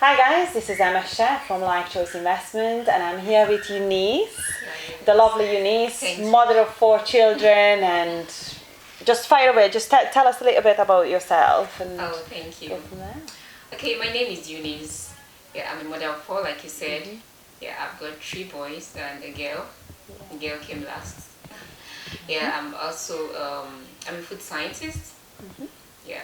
Hi guys, this is Emma from Life Choice Investment, and I'm here with Eunice, the lovely Eunice, mother of 4 children, and just fire away. Just tell us a little bit about yourself. And thank you. Go from there. Okay, my name is Eunice. Yeah, I'm a mother of 4, like you said. Yeah, I've got 3 boys and a girl. The girl came last. Yeah, I'm also I'm a food scientist. Yeah,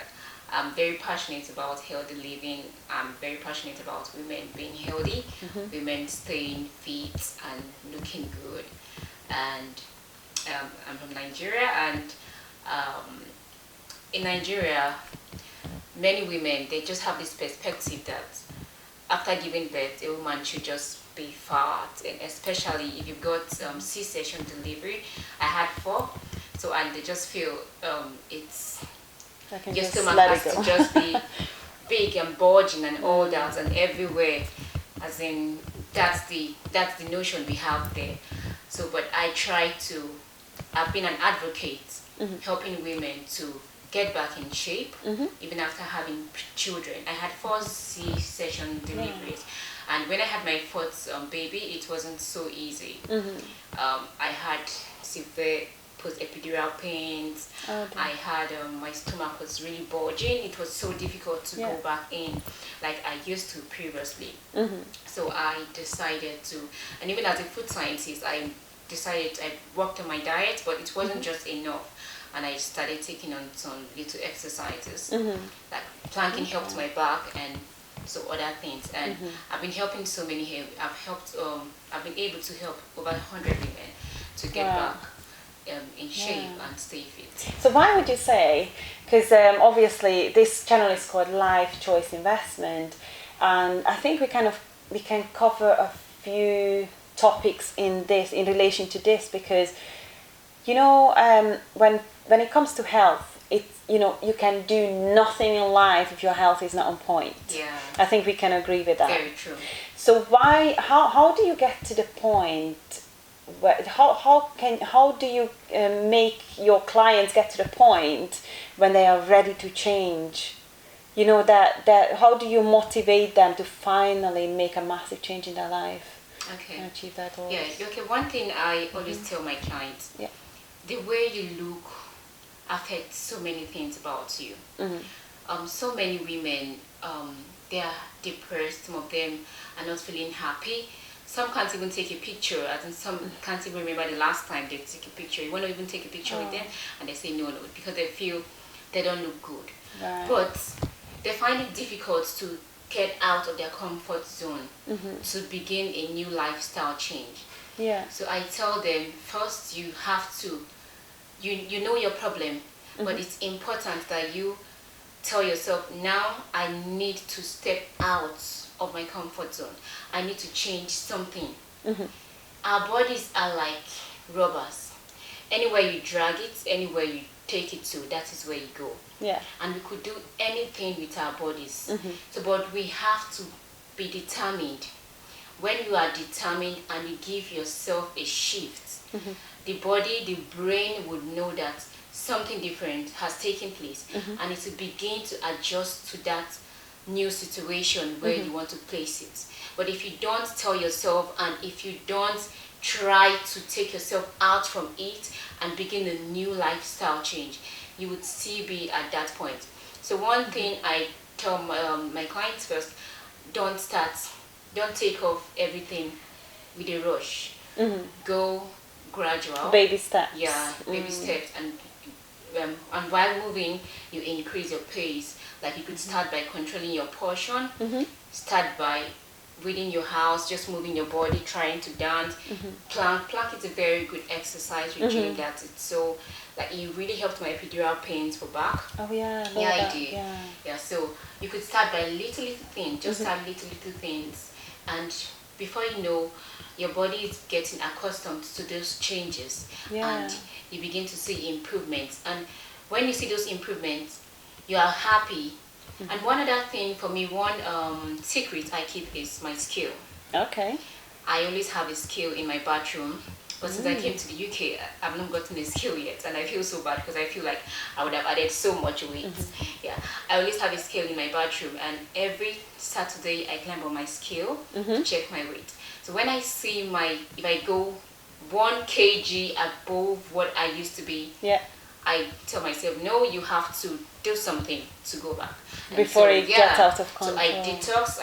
I'm very passionate about healthy living. I'm very passionate about women being healthy, women staying fit and looking good. And I'm from Nigeria, and in Nigeria, many women, they just have this perspective that after giving birth, a woman should just be fat, and especially if you've got C-section delivery. I had 4, so and they just feel it's your stomach has to just be big and bulging and all that and everywhere, as in that's the notion we have there. So, but I've been an advocate, helping women to get back in shape, even after having children. I had 4 C-section deliveries, and when I had my 4th baby, it wasn't so easy. I had severe post-epidural pains. I had my stomach was really bulging. It was so difficult to go back in like I used to previously. So I decided to, and even as a food scientist, I worked on my diet, but it wasn't just enough. And I started taking on some little exercises, like planking helped my back and so other things. And I've been helping so many. I've been able to help over 100 women to get back in shape and stay fit. So why would you say, because obviously this channel is called Life Choice Investment, and I think we can cover a few topics in relation to this, because when it comes to health, it's you can do nothing in life if your health is not on point. Yeah, I think we can agree with that. Very true. So how do you get to the point where, how do you make your clients get to the point when they are ready to change? That how do you motivate them to finally make a massive change in their life? Okay. And achieve that goal? Yeah. Okay. One thing I always tell my clients: the way you look affects so many things about you. So many women, they are depressed. Some of them are not feeling happy. Some can't even take a picture, and some can't even remember the last time they took a picture. You want to even take a picture with them, and they say no, because they feel they don't look good. Right. But they find it difficult to get out of their comfort zone to begin a new lifestyle change. Yeah. So I tell them, first you have to, you know your problem, but it's important that you tell yourself, now I need to step out of my comfort zone. I need to change something. Our bodies are like rubbers. Anywhere you drag it, anywhere you take it to, that is where you go. Yeah. And we could do anything with our bodies. So, but we have to be determined. When you are determined and you give yourself a shift, the body, the brain would know that something different has taken place, and it will begin to adjust to that new situation where you want to place it. But if you don't tell yourself, and if you don't try to take yourself out from it and begin a new lifestyle change, you would still be at that point. So one thing I tell my clients first: don't take off everything with a rush. Go gradual. Baby steps. Yeah, baby steps. And while moving, you increase your pace. Like you could start by controlling your portion. Start by within your house, just moving your body, trying to dance. Plank is a very good exercise regime. That it's so, like, it really helped my epidural pains for back. Oh yeah. Yeah, I did. Yeah, so you could start by little things. Just start little things, and before you know, your body is getting accustomed to those changes, and you begin to see improvements. And when you see those improvements, you are happy. And one other thing for me, one secret I keep is my scale. Okay. I always have a scale in my bathroom. But since I came to the UK, I've not gotten a scale yet, and I feel so bad because I feel like I would have added so much weight. Yeah, I always have a scale in my bathroom, and every Saturday I climb on my scale to check my weight. So when I see if I go 1 kg above what I used to be, I tell myself, no, you have to do something to go back. And before it gets out of control. So I detox.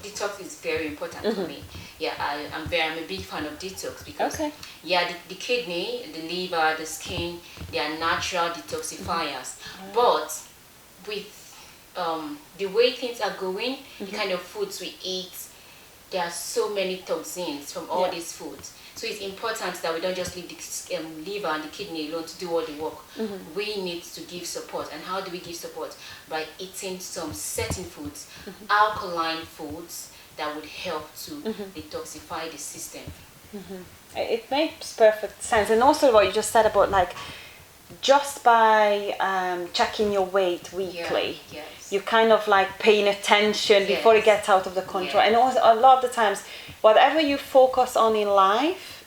Detox is very important for me. Yeah, I'm a big fan of detox because the kidney, the liver, the skin, they are natural detoxifiers. But with the way things are going, the kind of foods we eat, there are so many toxins from all these foods. So it's important that we don't just leave the liver and the kidney alone to do all the work. We need to give support. And how do we give support? By eating some certain foods, alkaline foods that would help to detoxify the system. It makes perfect sense. And also what you just said about like, just by checking your weight weekly, you're kind of like paying attention before it gets out of the control. And also a lot of the times, whatever you focus on in life,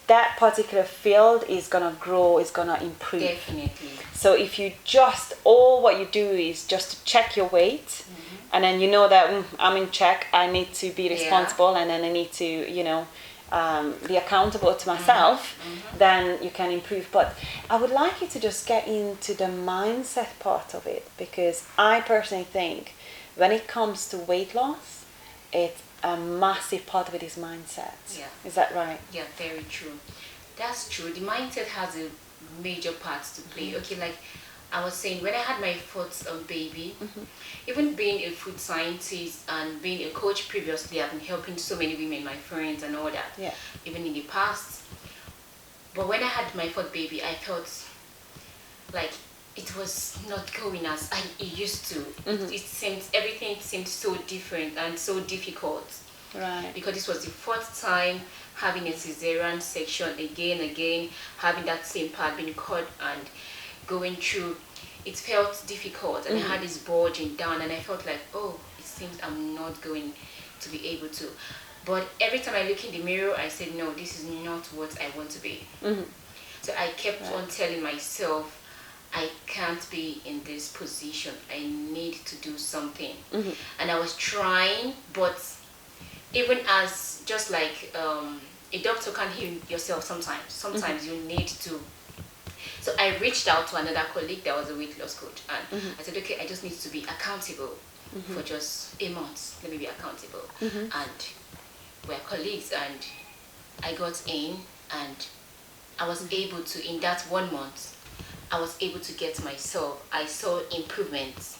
that particular field is gonna grow, is gonna improve. Definitely. So if you just, all what you do is just to check your weight, and then you know that I'm in check, I need to be responsible, and then I need to, you know, be accountable to myself, then you can improve. But I would like you to just get into the mindset part of it, because I personally think when it comes to weight loss, it's a massive part of it is mindset. Yeah. Is that right? Yeah, very true. That's true. The mindset has a major part to play. Okay, like I was saying, when I had my fourth baby, even being a food scientist and being a coach previously, I've been helping so many women, my friends and all that, even in the past. But when I had my fourth baby, I felt like it was not going as it used to. It seemed, everything seemed so different and so difficult. Right. Because this was the fourth time having a cesarean section again, having that same part being cut and going through. It felt difficult, and I had this bulging down, and I felt like, oh, it seems I'm not going to be able to. But every time I look in the mirror, I said, no, this is not what I want to be. So I kept on telling myself, I can't be in this position. I need to do something. And I was trying, but even as just like a doctor can heal yourself sometimes. Sometimes you need to. So I reached out to another colleague that was a weight loss coach, and I said, okay, I just need to be accountable for just a month. Let me be accountable. And we're colleagues, and I got in, and I was able to, in that 1 month, I was able to get myself. I saw improvements.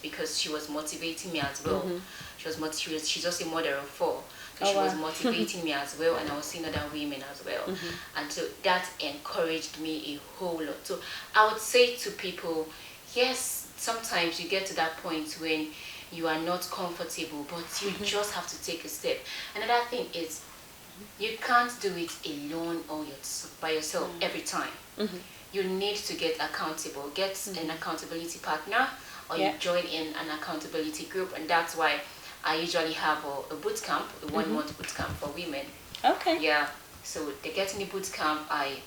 Because she was motivating me as well. She's just a mother of 4. So she was motivating me as well, and I was seeing other women as well. And so that encouraged me a whole lot. So I would say to people, yes, sometimes you get to that point when you are not comfortable, but you just have to take a step. Another thing is, you can't do it alone or by yourself every time. You need to get accountable. Get an accountability partner, or you join in an accountability group, and that's why I usually have a boot camp, a 1 month boot camp for women. Okay. Yeah. So they get in the boot camp, I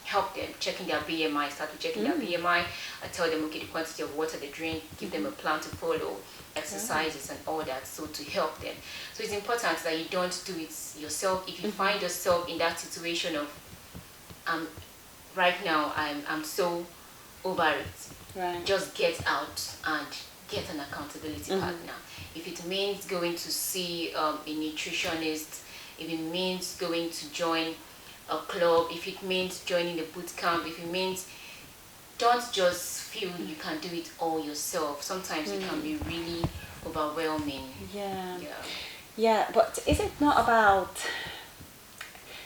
help them checking their BMI, start with checking their BMI. I tell them, okay, the quantity of water they drink, give them a plan to follow, exercises and all that, so to help them. So it's important that you don't do it yourself. If you find yourself in that situation of, right now I'm so over it, Right. just get out and get an accountability partner. If it means going to see a nutritionist, if it means going to join a club, if it means joining the boot camp, if it means, don't just feel you can do it all yourself. Sometimes it can be really overwhelming. Yeah, but is it not about,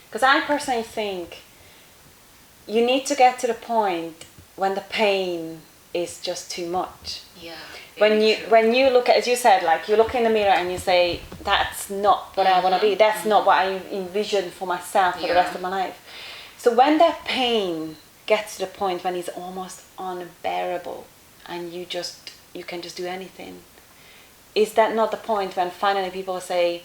because I personally think you need to get to the point when the pain is just too much. Yeah. When you look at, as you said, like you look in the mirror and you say, that's not what I want to be. That's not what I envision for myself for the rest of my life. So when that pain gets to the point when it's almost unbearable and you can just do anything, is that not the point when finally people say,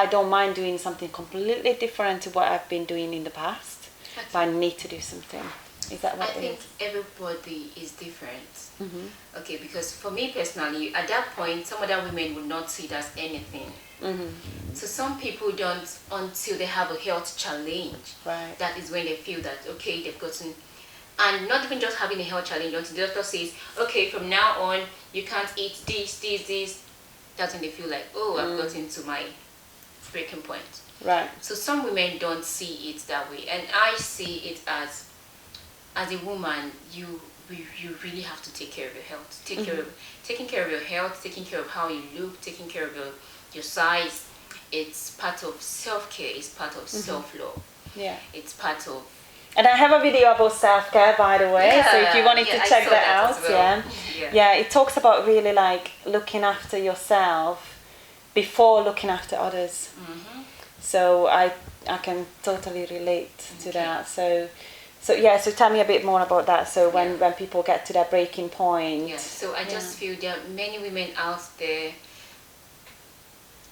I don't mind doing something completely different to what I've been doing in the past, but I need to do something. Is that what I it think is? everybody is different. Okay, because for me personally, at that point, some other women would not see it as anything. So some people don't until they have a health challenge. Right. That is when they feel that, okay, they've gotten, and not even just having a health challenge, until the doctor says, okay, from now on, you can't eat this. That's when they feel like, oh, I've gotten to my breaking point. Right. So some women don't see it that way. And I see it as a woman, you really have to take care of your health. Taking care of your health, taking care of how you look, taking care of your size. It's part of self-care, it's part of self-love. Yeah. It's part of... And I have a video about self-care, by the way, so if you wanted to check that out, as well. yeah, it talks about really like looking after yourself before looking after others. So I can totally relate to that. So tell me a bit more about that. So when people get to their breaking point. So I just feel there are many women out there,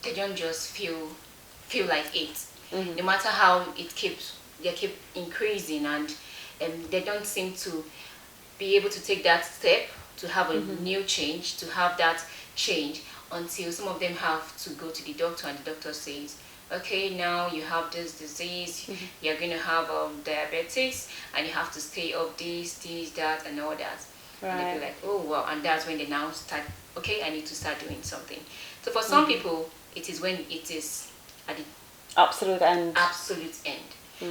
they don't just feel like it. No matter how they keep increasing, and they don't seem to be able to take that step to have a new change, to have that change, until some of them have to go to the doctor, and the doctor says, okay, now you have this disease, you're going to have diabetes, and you have to stay off this, that, and all that. Right. And they be like, oh, wow, and that's when they now start, okay, I need to start doing something. So for some people, it is when it is at the absolute end.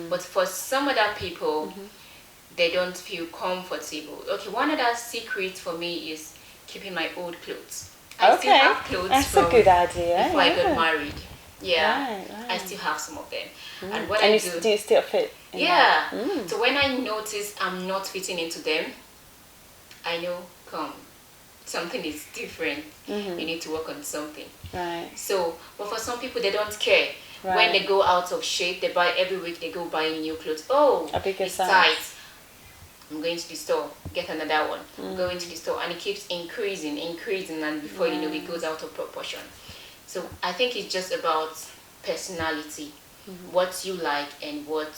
But for some other people, they don't feel comfortable. Okay, one other secret for me is keeping my old clothes. I still have clothes that's a good idea. before I got married. Yeah, right. I still have some of them. And when and I do you still fit in that? So when I notice I'm not fitting into them, I know, something is different. You need to work on something. Right. So, but for some people, they don't care. Right. When they go out of shape, they buy every week. They go buying new clothes. Oh, a bigger it's size. tight. I'm going to the store, get another one. Going to the store, and it keeps increasing, and before you know, it goes out of proportion. So I think it's just about personality, what you like and what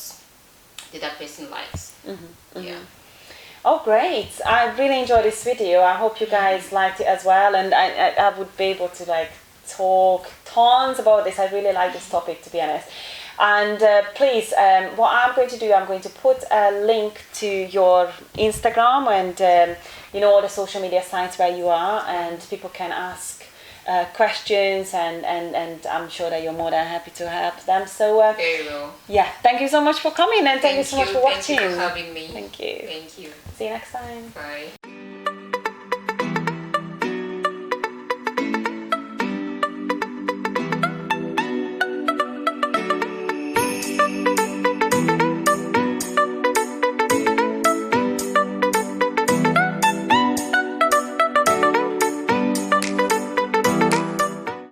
the other person likes. Yeah. Oh, great. I really enjoyed this video. I hope you guys liked it as well. And I would be able to like talk tons about this. I really like this topic, to be honest. And please, what I'm going to do, I'm going to put a link to your Instagram and, all the social media sites where you are, and people can ask questions, and I'm sure that you're more than happy to help them. So very well. Yeah, thank you so much for coming, and thank you so much for watching. Thank you for having me. Thank you. Thank you. See you next time. Bye.